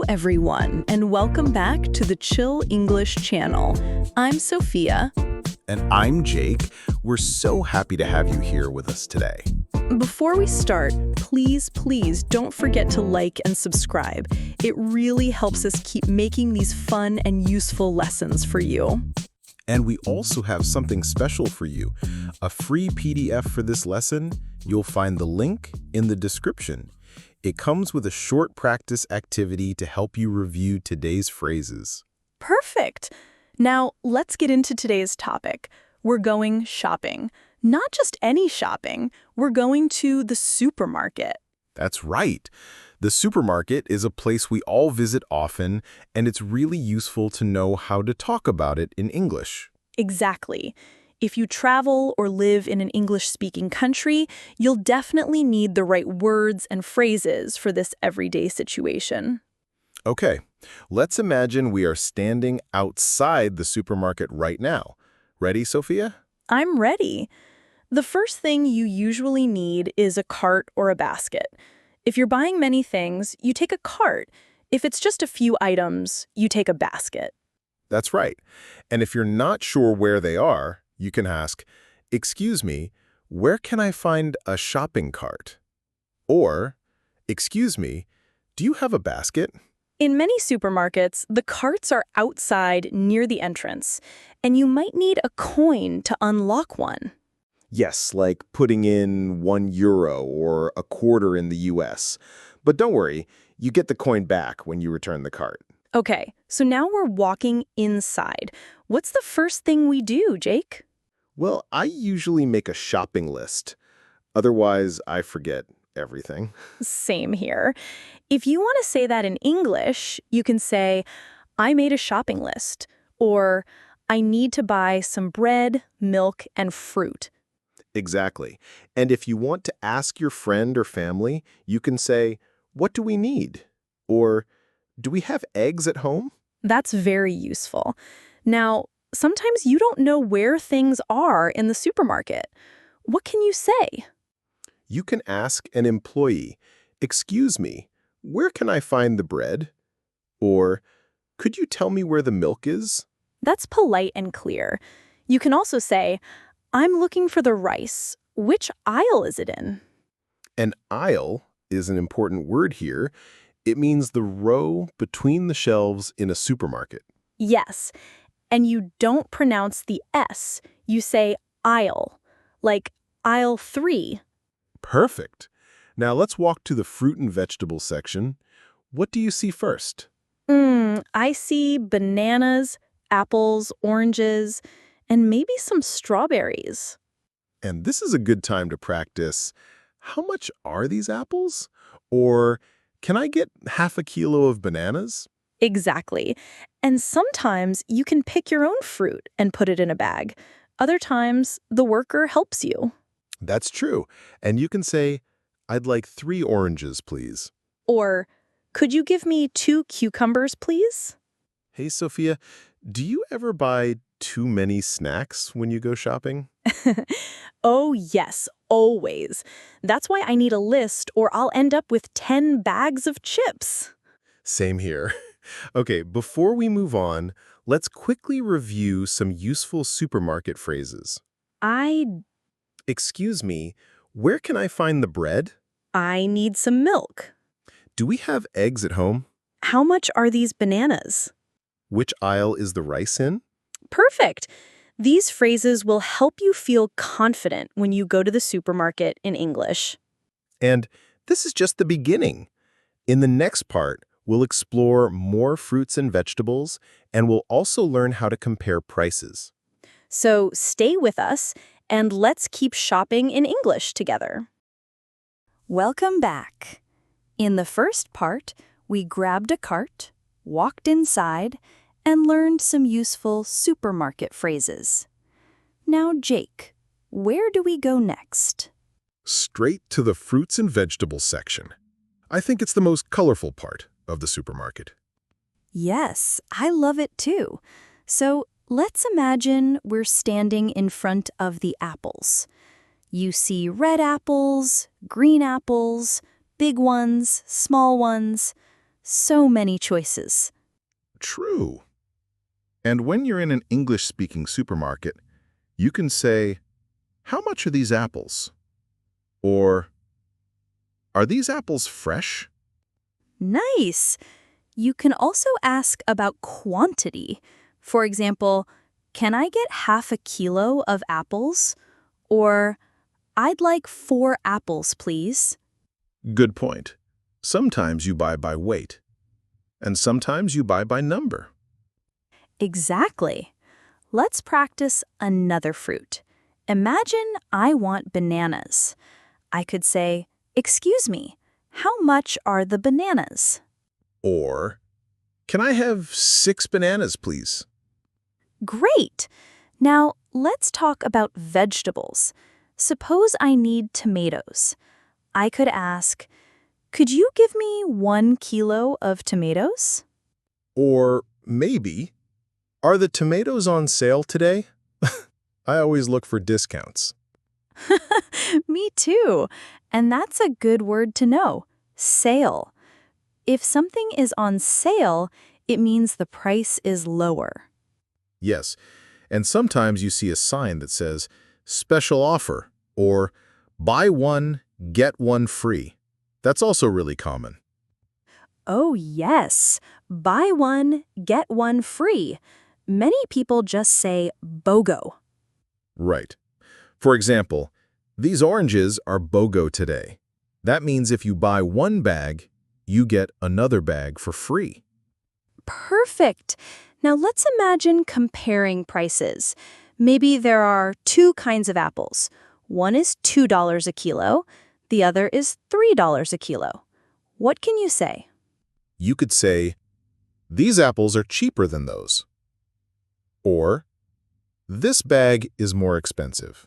everyone, and welcome back to the Chill English channel. I'm Sophia. And I'm Jake. We're so happy to have you here with us today. Before we start, please don't forget to like and subscribe. It really helps us keep making these fun and useful lessons for you. And we also have something special for you, a free PDF for this lesson. You'll find the link in the description. It comes with a short practice activity to help you review today's phrases. Perfect. Now, let's get into today's topic. We're going shopping. Not just any shopping. We're going to the supermarket. That's right. The supermarket is a place we all visit often, and it's really useful to know how to talk about it in English. Exactly. If you travel or live in an English-speaking country, you'll definitely need the right words and phrases for this everyday situation. Okay, let's imagine we are standing outside the supermarket right now. Ready, Sophia? I'm ready. The first thing you usually need is a cart or a basket. If you're buying many things, you take a cart. If it's just a few items, you take a basket. That's right. And if you're not sure where they are, you can ask, "Excuse me, where can I find a shopping cart?" Or, "Excuse me, do you have a basket?" In many supermarkets, the carts are outside near the entrance, and you might need a coin to unlock one. Yes, like putting in €1 or a quarter in the US. But don't worry, you get the coin back when you return the cart. Okay, so now we're walking inside. What's the first thing we do, Jake? Well, I usually make a shopping list. Otherwise, I forget everything. Same here. If you want to say that in English, you can say, I made a shopping list, or I need to buy some bread, milk, and fruit. Exactly. And if you want to ask your friend or family, you can say, "What do we need?" Or, "Do we have eggs at home?" That's very useful. Now, sometimes you don't know where things are in the supermarket. What can you say? You can ask an employee, "Excuse me, where can I find the bread?" Or, "Could you tell me where the milk is?" That's polite and clear. You can also say, I'm looking for the rice. Which aisle is it in? An aisle is an important word here. It means the row between the shelves in a supermarket. Yes, and you don't pronounce the S. You say aisle, like aisle 3. Perfect. Now let's walk to the fruit and vegetable section. What do you see first? I see bananas, apples, oranges, and maybe some strawberries. And this is a good time to practice, how much are these apples? Or, can I get half a kilo of bananas? Exactly. And sometimes you can pick your own fruit and put it in a bag. Other times, the worker helps you. That's true. And you can say, "I'd like 3 oranges, please." Or, could you give me 2 cucumbers, please? Hey, Sophia, do you ever buy too many snacks when you go shopping? Oh, yes, always. That's why I need a list or I'll end up with 10 bags of chips. Same here. Okay, before we move on, let's quickly review some useful supermarket phrases. I Excuse me, where can I find the bread? need some milk. Do we have eggs at home? How much are these bananas? Which aisle is the rice in? Perfect. These phrases will help you feel confident when you go to the supermarket in English. And this is just the beginning. In the next part, we'll explore more fruits and vegetables, and we'll also learn how to compare prices. So stay with us, and let's keep shopping in English together. Welcome back. In the first part, we grabbed a cart, walked inside, and learned some useful supermarket phrases. Now, Jake, where do we go next? Straight to the fruits and vegetables section. I think it's the most colorful part of the supermarket. Yes, I love it too. So let's imagine we're standing in front of the apples. You see red apples, green apples, big ones, small ones. So many choices. True. And when you're in an English-speaking supermarket, you can say, "How much are these apples?" Or, "Are these apples fresh?" Nice! You can also ask about quantity. For example, can I get half a kilo of apples? Or, I'd like 4 apples, please. Good point. Sometimes you buy by weight, and sometimes you buy by number. Exactly. Let's practice another fruit. Imagine I want bananas. I could say, "Excuse me, how much are the bananas?" Or, "Can I have 6 bananas, please?" Great! Now, let's talk about vegetables. Suppose I need tomatoes. I could ask, "Could you give me 1 kilo of tomatoes?" Or maybe, "Are the tomatoes on sale today?" I always look for discounts. Me too. And that's a good word to know. Sale. If something is on sale, it means the price is lower. Yes, and sometimes you see a sign that says, "Special offer," or "Buy one, get one free." That's also really common. Oh, yes. Buy one, get one free. Many people just say BOGO. Right. For example, "These oranges are BOGO today." That means if you buy one bag, you get another bag for free. Perfect. Now let's imagine comparing prices. Maybe there are 2 kinds of apples. One is $2 a kilo, the other is $3 a kilo. What can you say? You could say, "These apples are cheaper than those." Or, "This bag is more expensive."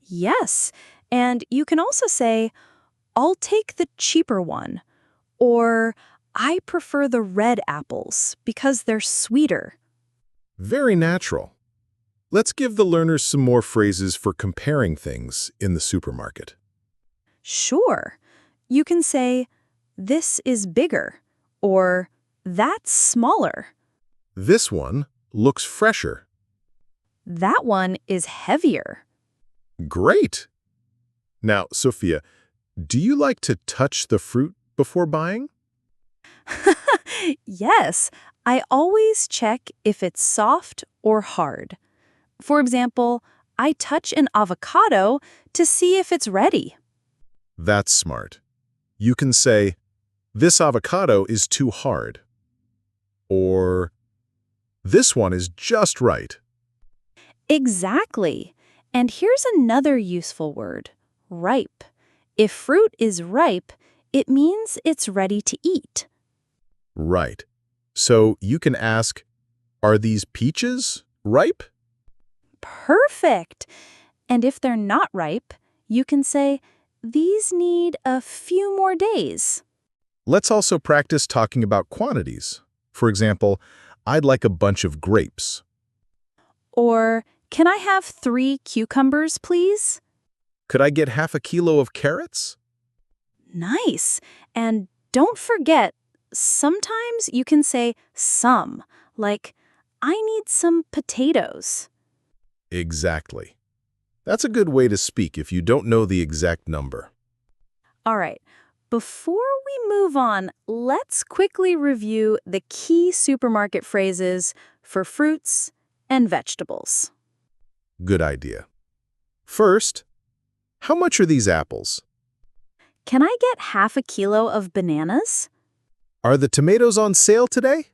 Yes, and you can also say, "I'll take the cheaper one," or "I prefer the red apples because they're sweeter." Very natural. Let's give the learners some more phrases for comparing things in the supermarket. Sure. You can say, "This is bigger," or "That's smaller." This one looks fresher. That one is heavier. Great! Now, Sophia, do you like to touch the fruit before buying? Yes, I always check if it's soft or hard. For example, I touch an avocado to see if it's ready. That's smart. You can say, "This avocado is too hard." Or, "This one is just right." Exactly. And here's another useful word, ripe. If fruit is ripe, it means it's ready to eat. Right. So you can ask, "Are these peaches ripe?" Perfect. And if they're not ripe, you can say, "These need a few more days." Let's also practice talking about quantities. For example, "I'd like a bunch of grapes." Or, "Can I have 3 cucumbers, please?" "Could I get half a kilo of carrots?" Nice. And don't forget, sometimes you can say some, like, "I need some potatoes." Exactly. That's a good way to speak if you don't know the exact number. All right. Before we move on, let's quickly review the key supermarket phrases for fruits and vegetables. Good idea. First, "How much are these apples?" Can I get half a kilo of bananas? "Are the tomatoes on sale today?"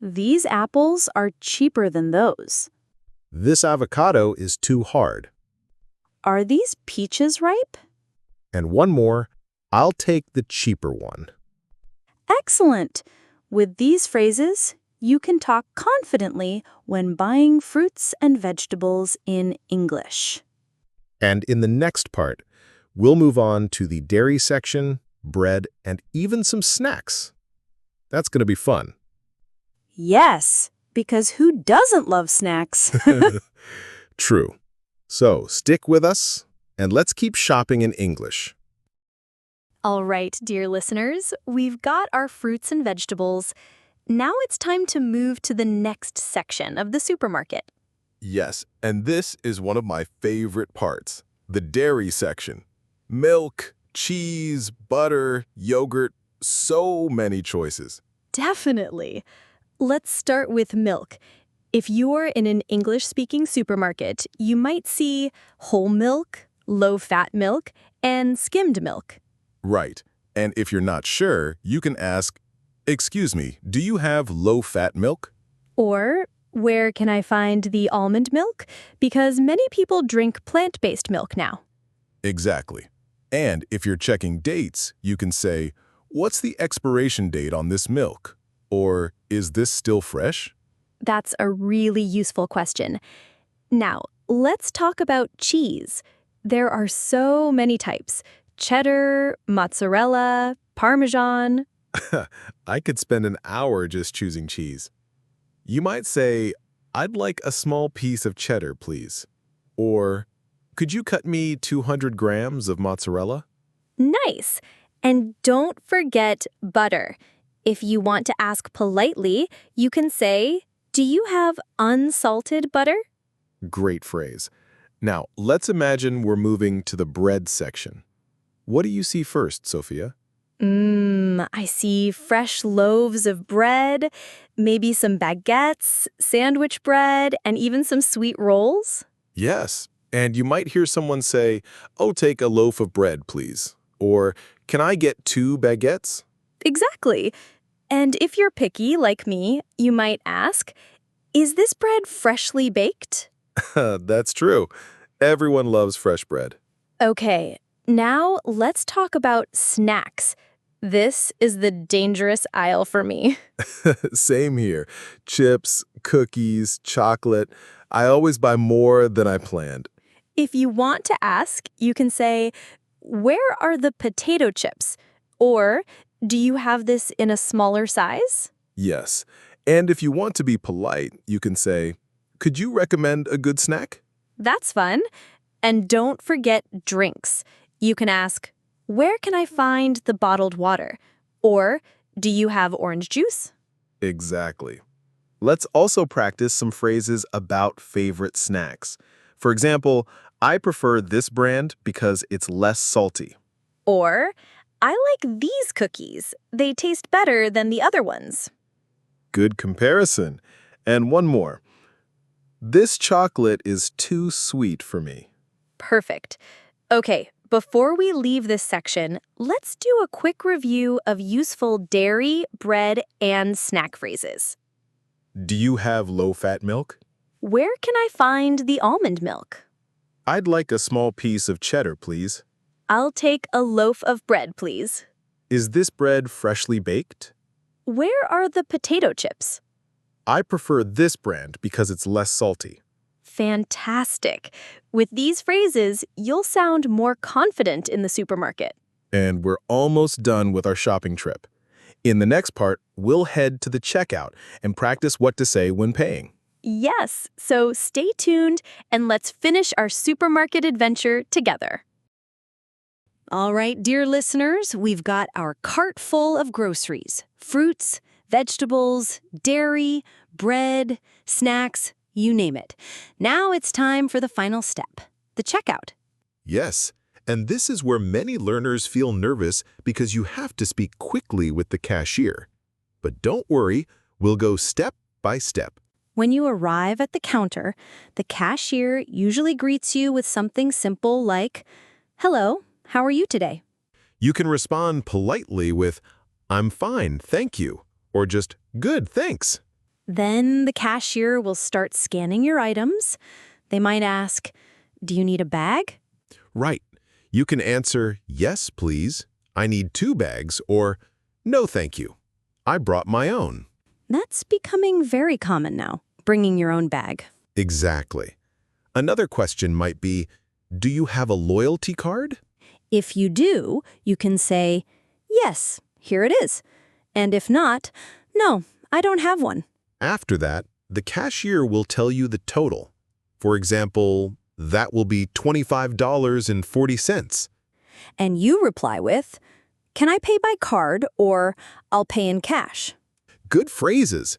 These apples are cheaper than those. "This avocado is too hard." Are these peaches ripe? And one more, "I'll take the cheaper one." Excellent! With these phrases, you can talk confidently when buying fruits and vegetables in English. And in the next part, we'll move on to the dairy section, bread, and even some snacks. That's going to be fun. Yes, because who doesn't love snacks? True. So stick with us, and let's keep shopping in English. All right, dear listeners, we've got our fruits and vegetables. Now it's time to move to the next section of the supermarket. Yes, and this is one of my favorite parts, the dairy section. Milk, cheese, butter, yogurt, so many choices. Definitely. Let's start with milk. If you're in an English-speaking supermarket, you might see whole milk, low-fat milk, and skimmed milk. Right, and if you're not sure, you can ask, "Excuse me, do you have low-fat milk?" Or, where can I find the almond milk? Because many people drink plant-based milk now. Exactly. And if you're checking dates, you can say, "What's the expiration date on this milk?" Or, "Is this still fresh?" That's a really useful question. Now, let's talk about cheese. There are so many types: cheddar, mozzarella, parmesan. I could spend an hour just choosing cheese. You might say, "I'd like a small piece of cheddar, please." Or, "Could you cut me 200 grams of mozzarella?" Nice. And don't forget butter. If you want to ask politely, you can say, "Do you have unsalted butter?" Great phrase. Now, let's imagine we're moving to the bread section. What do you see first, Sophia? I see fresh loaves of bread, maybe some baguettes, sandwich bread, and even some sweet rolls. Yes, and you might hear someone say, "Oh, take a loaf of bread, please." Or, "Can I get 2 baguettes?" Exactly. And if you're picky, like me, you might ask, "Is this bread freshly baked?" That's true. Everyone loves fresh bread. Okay, now let's talk about snacks. This is the dangerous aisle for me. Same here. Chips, cookies, chocolate. I always buy more than I planned. If you want to ask, you can say, "Where are the potato chips?" Or, "Do you have this in a smaller size?" Yes. And if you want to be polite, you can say, "Could you recommend a good snack?" That's fun. And don't forget drinks. You can ask, "Where can I find the bottled water?" Or, "Do you have orange juice?" Exactly. Let's also practice some phrases about favorite snacks. For example, "I prefer this brand because it's less salty." Or, "I like these cookies. They taste better than the other ones." Good comparison. And one more. "This chocolate is too sweet for me." Perfect. Okay, before we leave this section, let's do a quick review of useful dairy, bread, and snack phrases. Do you have low-fat milk? Where can I find the almond milk? I'd like a small piece of cheddar, please. I'll take a loaf of bread, please. Is this bread freshly baked? Where are the potato chips? I prefer this brand because it's less salty. Fantastic. With these phrases, you'll sound more confident in the supermarket. And we're almost done with our shopping trip. In the next part, we'll head to the checkout and practice what to say when paying. Yes, so stay tuned and let's finish our supermarket adventure together. All right, dear listeners, we've got our cart full of groceries: fruits, vegetables, dairy, bread, snacks, you name it. Now it's time for the final step, the checkout. Yes, and this is where many learners feel nervous because you have to speak quickly with the cashier. But don't worry, we'll go step by step. When you arrive at the counter, the cashier usually greets you with something simple like, "Hello, how are you today?" You can respond politely with, "I'm fine, thank you," or just, "Good, thanks." Then the cashier will start scanning your items. They might ask, "Do you need a bag?" Right. You can answer, "Yes, please. I need 2 bags," or "No, thank you. I brought my own." That's becoming very common now, bringing your own bag. Exactly. Another question might be, "Do you have a loyalty card?" If you do, you can say, "Yes, here it is." And if not, "No, I don't have one." After that, the cashier will tell you the total. For example, "That will be $25.40. And you reply with, Can I pay by card or I'll pay in cash? Good phrases.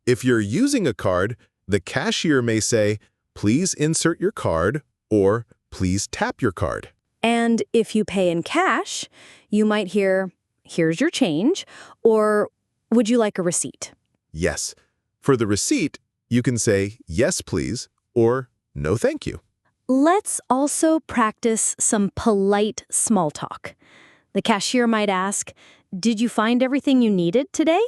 If you're using a card, the cashier may say, "Please insert your card," or "Please tap your card." And if you pay in cash, you might hear, "Here's your change," or "Would you like a receipt?" Yes. For the receipt, you can say, "Yes, please," or "No, thank you." Let's also practice some polite small talk. The cashier might ask, "Did you find everything you needed today?"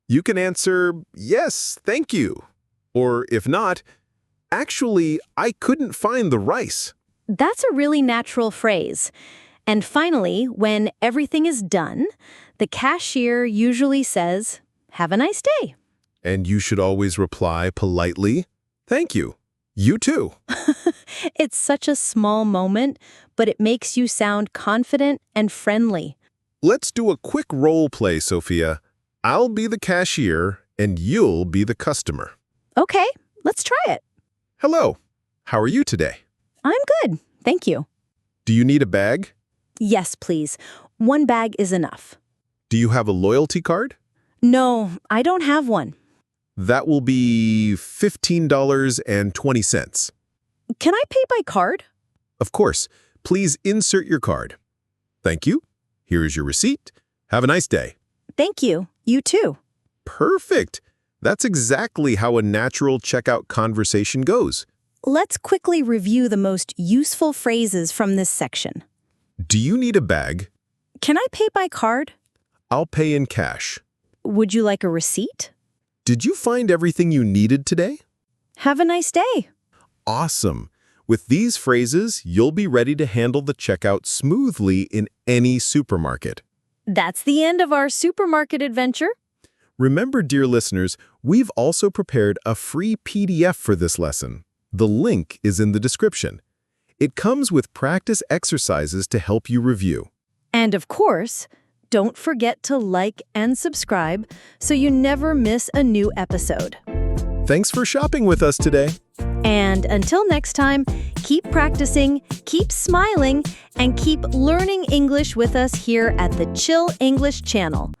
You can answer, "Yes, thank you." Or if not, "Actually, I couldn't find the rice." That's a really natural phrase. And finally, when everything is done, the cashier usually says, "Have a nice day." And you should always reply politely, "Thank you. You too." It's such a small moment, but it makes you sound confident and friendly. Let's do a quick role play, Sophia. I'll be the cashier and you'll be the customer. Okay, let's try it. Hello. How are you today? I'm good, thank you. Do you need a bag? Yes, please. One bag is enough. Do you have a loyalty card? No, I don't have one. That will be $15.20. Can I pay by card? Of course. Please insert your card. Thank you. Here is your receipt. Have a nice day. Thank you. You too. Perfect. That's exactly how a natural checkout conversation goes. Let's quickly review the most useful phrases from this section. Do you need a bag? Can I pay by card? I'll pay in cash. Would you like a receipt? Did you find everything you needed today? Have a nice day. Awesome. With these phrases, you'll be ready to handle the checkout smoothly in any supermarket. That's the end of our supermarket adventure. Remember, dear listeners, we've also prepared a free PDF for this lesson. The link is in the description. It comes with practice exercises to help you review. And of course, don't forget to like and subscribe so you never miss a new episode. Thanks for shopping with us today. And until next time, keep practicing, keep smiling, and keep learning English with us here at the Chill English channel.